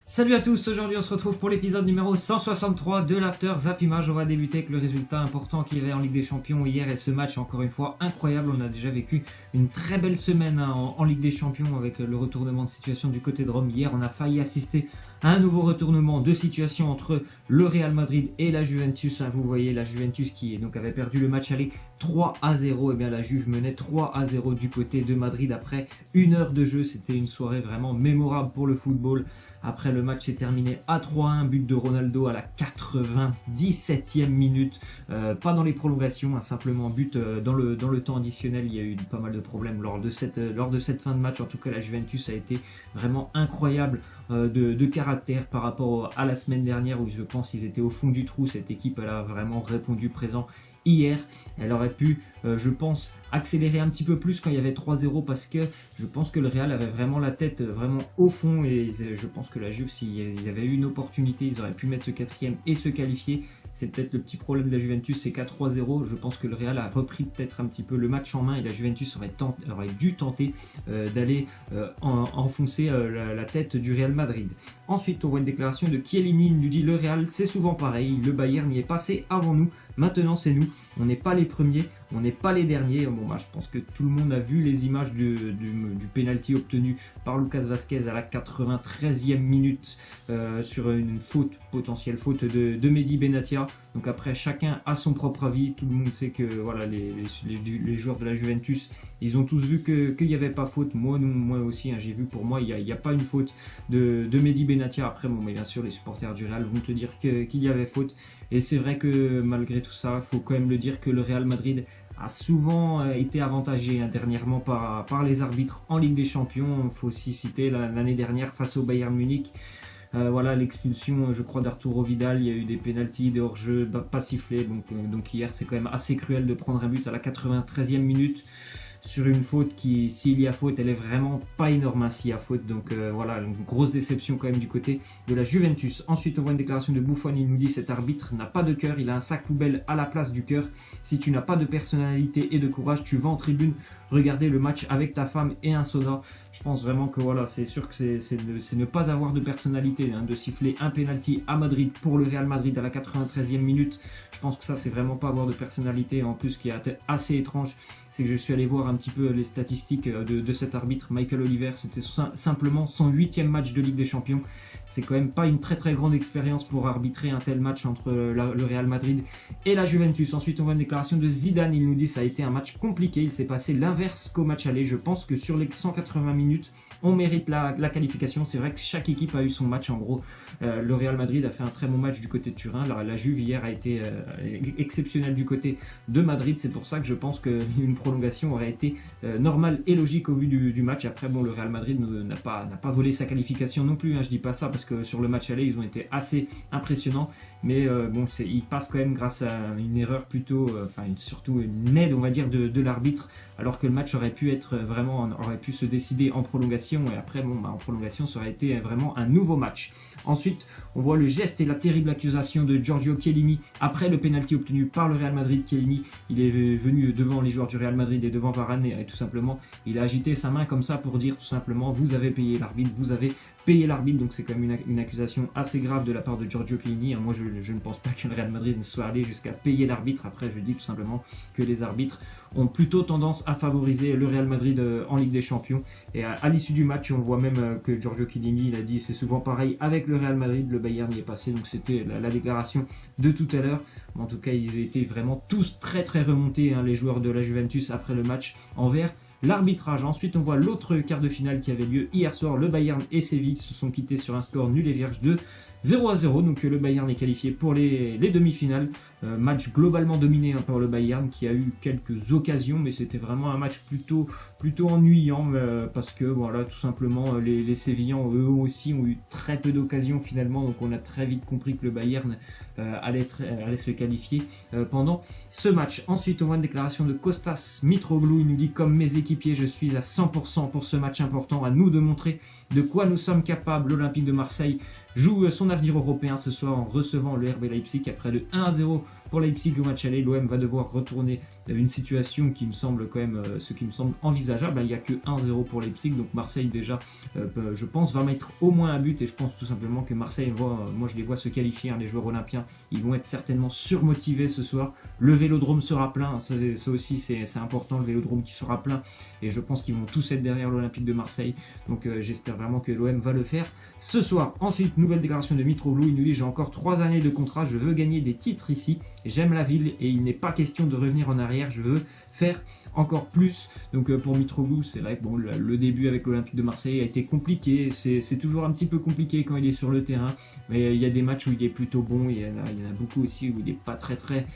Salut à tous, aujourd'hui on se retrouve pour l'épisode numéro 163 de l'After Zap Image. On va débuter avec le résultat important qu'il y avait en Ligue des Champions hier et ce match encore une fois incroyable. On a déjà vécu une très belle semaine en Ligue des Champions avec le retournement de situation du côté de Rome. Hier on a failli assister à un nouveau retournement de situation entre le Real Madrid et la Juventus. Vous voyez la Juventus qui donc avait perdu le match aller 3-0. Et bien la Juve menait 3-0 du côté de Madrid après une heure de jeu. C'était une soirée vraiment mémorable pour le football. Après le match s'est terminé à 3-1, but de Ronaldo à la 97e minute, pas dans les prolongations, simplement but dans le temps additionnel. Il y a eu pas mal de problèmes lors de cette fin de match. En tout cas la Juventus a été vraiment incroyable de caractère par rapport à la semaine dernière où je pense qu'ils étaient au fond du trou. Cette équipe elle a vraiment répondu présent hier. Elle aurait pu, je pense, accélérer un petit peu plus quand il y avait 3-0 parce que je pense que le Real avait vraiment la tête vraiment au fond et je pense que la Juve, s'il y avait eu une opportunité, ils auraient pu mettre ce quatrième et se qualifier. C'est peut-être le petit problème de la Juventus, c'est qu'à 3-0, je pense que le Real a repris peut-être un petit peu le match en main et la Juventus aurait dû tenter d'aller enfoncer la tête du Real Madrid. Ensuite, on voit une déclaration de Chiellini, il nous dit le Real, c'est souvent pareil, le Bayern y est passé avant nous, maintenant c'est nous, on n'est pas les premiers, on n'est pas les derniers. Bon bah je pense que tout le monde a vu les images du penalty obtenu par Lucas Vazquez à la 93e minute sur une potentielle faute de Mehdi Benatia. Donc après chacun a son propre avis, tout le monde sait que voilà les joueurs de la Juventus, ils ont tous vu qu'il n'y avait pas faute. Moi aussi, j'ai vu, pour moi il n'y a pas une faute de Mehdi Benatia. Après bon mais bien sûr les supporters du Real vont te dire qu'il y avait faute. Et c'est vrai que malgré tout ça, il faut quand même le dire que le Real Madrid a souvent été avantagé dernièrement par les arbitres en Ligue des Champions. Il faut aussi citer l'année dernière face au Bayern Munich. Voilà l'expulsion, je crois, d'Arturo Vidal. Il y a eu des pénaltys, des hors-jeux pas sifflés. Donc hier, c'est quand même assez cruel de prendre un but à la 93e minute sur une faute qui, s'il y a faute, elle est vraiment pas énorme s'il y a faute. Donc voilà, une grosse déception quand même du côté de la Juventus. Ensuite, on voit une déclaration de Buffon, il nous dit cet arbitre n'a pas de cœur, il a un sac poubelle à la place du cœur. Si tu n'as pas de personnalité et de courage, tu vas en tribune regarder le match avec ta femme et un soda. Je pense vraiment que voilà, c'est sûr que c'est ne pas avoir de personnalité, de siffler un penalty à Madrid pour le Real Madrid à la 93e minute. Je pense que ça, c'est vraiment pas avoir de personnalité. En plus, ce qui est assez étrange, c'est que je suis allé voir un petit peu les statistiques de cet arbitre, Michael Oliver. C'était simplement son 8e match de Ligue des Champions. C'est quand même pas une très très grande expérience pour arbitrer un tel match entre le Real Madrid et la Juventus. Ensuite, on voit une déclaration de Zidane. Il nous dit ça a été un match compliqué. Il s'est passé l'inverse qu'au match aller. Je pense que sur les 180 minutes, on mérite la qualification. C'est vrai que chaque équipe a eu son match en gros. Le Real Madrid a fait un très bon match du côté de Turin. La Juve hier a été exceptionnelle du côté de Madrid. C'est pour ça que je pense qu'une prolongation aurait été normale et logique au vu du match. Après bon, le Real Madrid n'a pas volé sa qualification non plus. Je dis pas ça parce que sur le match aller, ils ont été assez impressionnants. Mais bon, ils passent quand même grâce à une erreur plutôt, surtout une aide, on va dire, de l'arbitre, alors que le match aurait pu se décider en prolongation. Et après, bon, en prolongation, ça aurait été vraiment un nouveau match. Ensuite, on voit le geste et la terrible accusation de Giorgio Chiellini après le penalty obtenu par le Real Madrid. Chiellini, il est venu devant les joueurs du Real Madrid et devant Varane et tout simplement, il a agité sa main comme ça pour dire tout simplement, vous avez payé l'arbitre, vous avez payé l'arbitre. Donc c'est quand même une accusation assez grave de la part de Giorgio Chiellini. Moi je ne pense pas que le Real Madrid ne soit allé jusqu'à payer l'arbitre. Après je dis tout simplement que les arbitres ont plutôt tendance à favoriser le Real Madrid en Ligue des Champions. Et à l'issue du match, on voit même que Giorgio Chiellini, il a dit c'est souvent pareil avec le Real Madrid, le Bayern y est passé. Donc c'était la déclaration de tout à l'heure. En tout cas, ils étaient vraiment tous très très remontés, les joueurs de la Juventus après le match envers l'arbitrage. Ensuite, on voit l'autre quart de finale qui avait lieu hier soir. Le Bayern et Séville se sont quittés sur un score nul et vierge de 0-0. Donc le Bayern est qualifié pour les demi-finales. Match globalement dominé par le Bayern qui a eu quelques occasions, mais c'était vraiment un match plutôt ennuyant parce que voilà, tout simplement les Sévillans eux aussi ont eu très peu d'occasions finalement. Donc on a très vite compris que le Bayern allait se qualifier pendant ce match. Ensuite, on voit une déclaration de Kostas Mitroglou. Il nous dit: comme mes équipiers, je suis à 100% pour ce match important. À nous de montrer de quoi nous sommes capables. L'Olympique de Marseille joue son avenir européen ce soir en recevant le RB Leipzig après le 1-0 pour Leipzig au match aller. L'OM va devoir retourner une situation qui me semble quand même ce qui me semble envisageable. Il n'y a que 1-0 pour Leipzig, donc Marseille déjà je pense va mettre au moins un but, et je pense tout simplement que Marseille moi je les vois se qualifier, les joueurs olympiens, ils vont être certainement surmotivés ce soir. Le Vélodrome sera plein, ça aussi c'est important, le Vélodrome qui sera plein, et je pense qu'ils vont tous être derrière l'Olympique de Marseille, donc j'espère vraiment que l'OM va le faire ce soir. Ensuite, nouvelle déclaration de Mitroglou, il nous dit: j'ai encore 3 années de contrat, je veux gagner des titres ici, j'aime la ville et il n'est pas question de revenir en arrière, je veux faire encore plus. Donc pour Mitroglou, c'est vrai que bon, le début avec l'Olympique de Marseille a été compliqué, c'est toujours un petit peu compliqué quand il est sur le terrain, mais il y a des matchs où il est plutôt bon, il y en a beaucoup aussi où il n'est pas très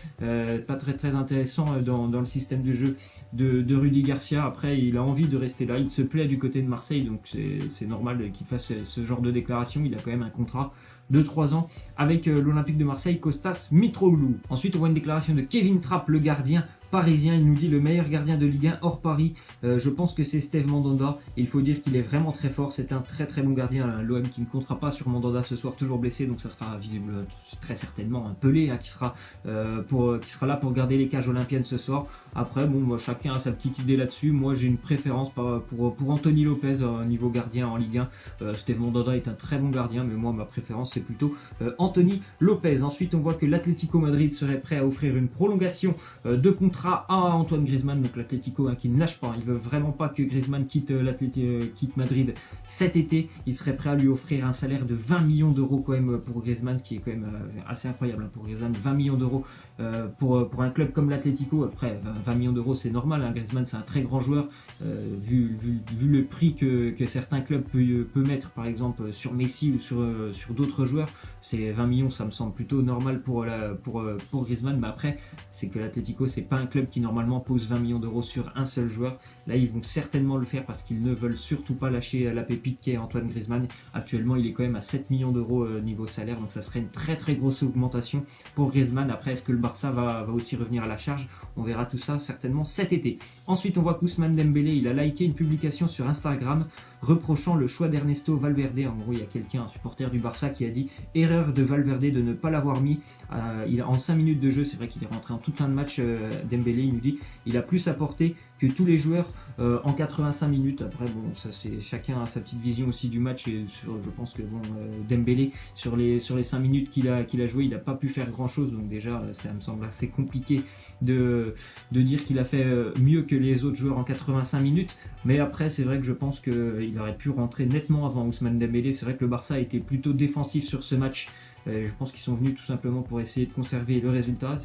intéressant dans le système de jeu de Rudy Garcia. Après, il a envie de rester là, il se plaît du côté de Marseille, donc c'est normal qu'il fasse ce genre de déclaration. Il a quand même un contrat de 3 ans avec l'Olympique de Marseille, Kostas Mitroglou. Ensuite, on voit une déclaration de Kevin Trapp, le gardien parisien. Il nous dit: le meilleur gardien de Ligue 1 hors Paris, je pense que c'est Steve Mandanda. Il faut dire qu'il est vraiment très fort, c'est un très bon gardien. L'OM qui ne comptera pas sur Mandanda ce soir, toujours blessé, donc ça sera visible très certainement un Pelé qui sera là pour garder les cages olympiennes ce soir. Après bon, moi, chacun a sa petite idée là-dessus. Moi j'ai une préférence pour Anthony Lopez niveau gardien en Ligue 1. Steve Mandanda est un très bon gardien, mais moi ma préférence c'est plutôt Anthony Lopez. Ensuite, on voit que l'Atlético Madrid serait prêt à offrir une prolongation de contrat à Antoine Griezmann, donc l'Atlético qui ne lâche pas, il veut vraiment pas que Griezmann quitte Madrid cet été. Il serait prêt à lui offrir un salaire de 20 millions d'euros quand même pour Griezmann, ce qui est quand même assez incroyable pour Griezmann. 20 millions d'euros pour un club comme l'Atlético. Après 20 millions d'euros c'est normal, Griezmann c'est un très grand joueur, vu le prix que certains clubs peuvent mettre par exemple sur Messi ou sur d'autres joueurs. C'est 20 millions, ça me semble plutôt normal pour Griezmann, mais après c'est que l'Atlético c'est pas un club qui normalement pose 20 millions d'euros sur un seul joueur. Là ils vont certainement le faire parce qu'ils ne veulent surtout pas lâcher la pépite qui est Antoine Griezmann. Actuellement il est quand même à 7 millions d'euros niveau salaire, donc ça serait une très grosse augmentation pour Griezmann. Après, est-ce que le Barça va aussi revenir à la charge? On verra tout ça certainement cet été. Ensuite, on voit qu'Ousmane Dembélé, il a liké une publication sur Instagram reprochant le choix d'Ernesto Valverde. En gros, il y a quelqu'un, un supporter du Barça, qui a dit: erreur de Valverde de ne pas l'avoir mis en 5 minutes de jeu. C'est vrai qu'il est rentré en toute fin de match, Dembélé, il nous dit: il a plus apporté que tous les joueurs en 85 minutes. Après bon, ça c'est chacun a sa petite vision aussi du match, et je pense que bon, Dembélé sur les 5 minutes qu'il a joué, il n'a pas pu faire grand chose, donc déjà ça me semble assez compliqué de dire qu'il a fait mieux que les autres joueurs en 85 minutes. Mais après c'est vrai que je pense qu'il aurait pu rentrer nettement avant Ousmane Dembélé. C'est vrai que le Barça a été plutôt défensif sur ce match. Je pense qu'ils sont venus tout simplement pour essayer de conserver le résultat.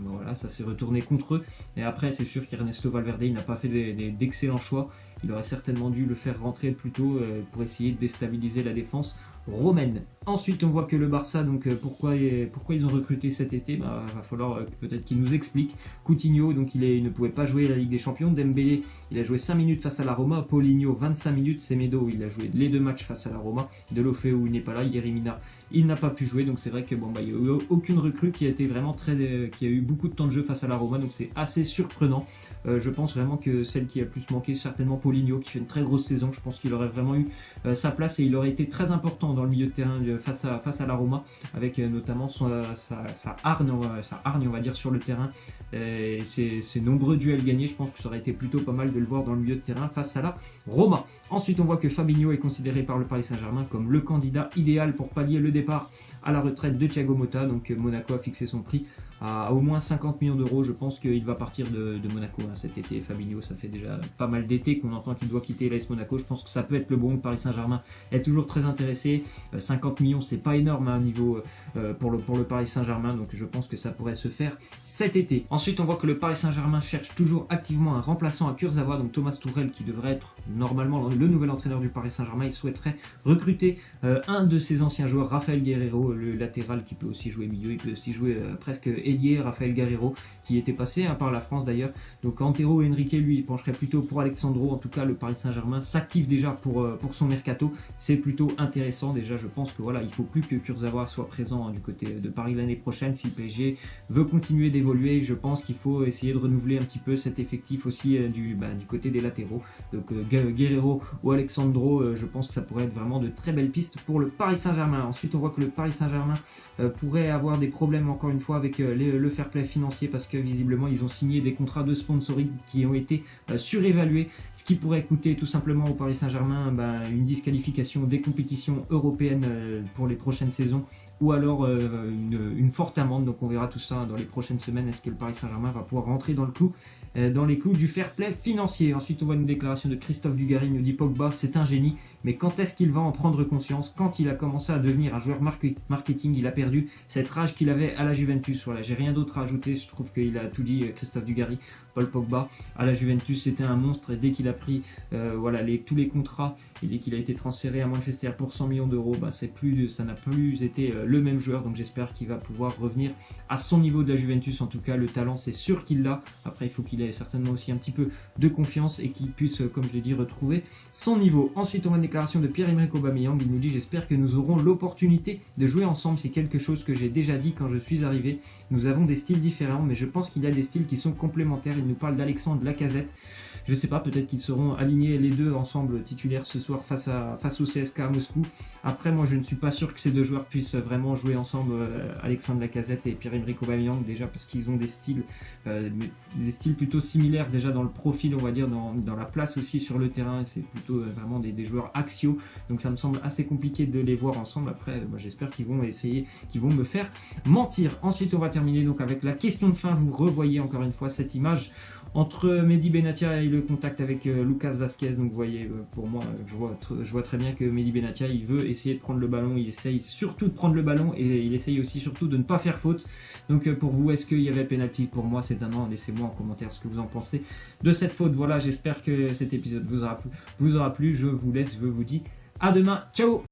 Voilà, ça s'est retourné contre eux. Et après, c'est sûr qu'Ernesto Valverde, il n'a pas fait d'excellents choix. Il aurait certainement dû le faire rentrer plus tôt pour essayer de déstabiliser la défense romaine. Ensuite, on voit que le Barça, donc pourquoi ils ont recruté cet été, va falloir peut-être qu'ils nous expliquent. Coutinho, donc il ne pouvait pas jouer la Ligue des Champions. Dembélé, il a joué 5 minutes face à la Roma. Paulinho, 25 minutes. Semedo, il a joué les 2 matchs face à la Roma. Deulofeu, il n'est pas là. Yerimina, il n'a pas pu jouer. Donc c'est vrai que il n'y a eu aucune recrue qui a été vraiment qui a eu beaucoup de temps de jeu face à la Roma. Donc c'est assez surprenant. Je pense vraiment que celle qui a le plus manqué, c'est certainement Paulinho, qui fait une très grosse saison. Je pense qu'il aurait vraiment eu sa place et il aurait été très important dans le milieu de terrain face à la Roma, avec notamment sa hargne, on va dire, sur le terrain. Ses nombreux duels gagnés, je pense que ça aurait été plutôt pas mal de le voir dans le milieu de terrain face à la Roma. Ensuite, on voit que Fabinho est considéré par le Paris Saint-Germain comme le candidat idéal pour pallier le départ à la retraite de Thiago Motta. Donc Monaco a fixé son prix à au moins 50 millions d'euros. Je pense qu'il va partir de Monaco cet été. Fabinho, ça fait déjà pas mal d'été qu'on entend qu'il doit quitter l'AS Monaco. Je pense que ça peut être le bon. Le Paris Saint-Germain est toujours très intéressé. 50 millions, c'est pas énorme à un niveau pour le Paris Saint-Germain, donc je pense que ça pourrait se faire cet été. Ensuite, on voit que le Paris Saint-Germain cherche toujours activement un remplaçant à Kurzawa, donc Thomas Tuchel, qui devrait être normalement le nouvel entraîneur du Paris Saint-Germain. Il souhaiterait recruter un de ses anciens joueurs, Rafael Guerreiro, le latéral qui peut aussi jouer milieu, il peut aussi jouer presque ailier. Rafael Guerreiro, qui était passé par la France d'ailleurs. Donc Antero Henrique, lui, il pencherait plutôt pour Alexandro. En tout cas, le Paris Saint-Germain s'active déjà pour son mercato. C'est plutôt intéressant. Déjà, je pense que voilà, il faut plus que Kurzawa soit présent du côté de Paris l'année prochaine. Si le PSG veut continuer d'évoluer, je pense qu'il faut essayer de renouveler un petit peu cet effectif aussi du côté des latéraux. Donc Guerreiro ou Alexandro, je pense que ça pourrait être vraiment de très belles pistes pour le Paris Saint-Germain. Ensuite, on voit que le Paris Saint-Germain pourrait avoir des problèmes encore une fois avec le fair play financier parce que visiblement ils ont signé des contrats de sponsoring qui ont été surévalués, ce qui pourrait coûter tout simplement au Paris Saint-Germain une disqualification des compétitions européennes pour les prochaines saisons, ou alors une forte amende. Donc on verra tout ça dans les prochaines semaines. Est-ce que le Paris Saint-Germain va pouvoir rentrer dans les clous du fair play financier? Ensuite, on voit une déclaration de Christophe Dugarry. Il nous dit: Pogba, c'est un génie, mais quand est-ce qu'il va en prendre conscience? Quand il a commencé à devenir un joueur marketing, il a perdu cette rage qu'il avait à la Juventus. Voilà, j'ai rien d'autre à ajouter. Je trouve qu'il a tout dit, Christophe Dugarry. Paul Pogba à la Juventus, c'était un monstre, et dès qu'il a pris tous les contrats et dès qu'il a été transféré à Manchester pour 100 millions d'euros, ça n'a plus été le même joueur. Donc j'espère qu'il va pouvoir revenir à son niveau de la Juventus. En tout cas, le talent, c'est sûr qu'il l'a. Après, il faut qu'il ait certainement aussi un petit peu de confiance et qu'il puisse, comme je l'ai dit, retrouver son niveau. Ensuite, on a une déclaration de Pierre-Emerick Aubameyang. Il nous dit: j'espère que nous aurons l'opportunité de jouer ensemble. C'est quelque chose que j'ai déjà dit quand je suis arrivé. Nous avons des styles différents, mais je pense qu'il y a des styles qui sont complémentaires. Il nous parle d'Alexandre Lacazette. Je sais pas, peut-être qu'ils seront alignés les deux ensemble titulaires ce soir face au CSK à Moscou. Après, moi je ne suis pas sûr que ces deux joueurs puissent vraiment jouer ensemble, Alexandre Lacazette et Pierre-Emerick Aubameyang, déjà parce qu'ils ont des styles plutôt similaires déjà dans le profil, on va dire, dans la place aussi sur le terrain, et c'est plutôt vraiment des joueurs axiaux, donc ça me semble assez compliqué de les voir ensemble. Après, moi j'espère qu'ils vont me faire mentir. Ensuite, on va terminer donc avec la question de fin. Vous revoyez encore une fois cette image entre Mehdi Benatia et le contact avec Lucas Vazquez. Donc vous voyez, pour moi, je vois très bien que Mehdi Benatia, il veut essayer de prendre le ballon, il essaye surtout de prendre le ballon, et il essaye aussi surtout de ne pas faire faute. Donc pour vous, est-ce qu'il y avait penalty? Pour moi, c'est un non. Laissez-moi en commentaire ce que vous en pensez de cette faute. Voilà, j'espère que cet épisode vous aura plu. Je vous laisse, je vous dis à demain. Ciao!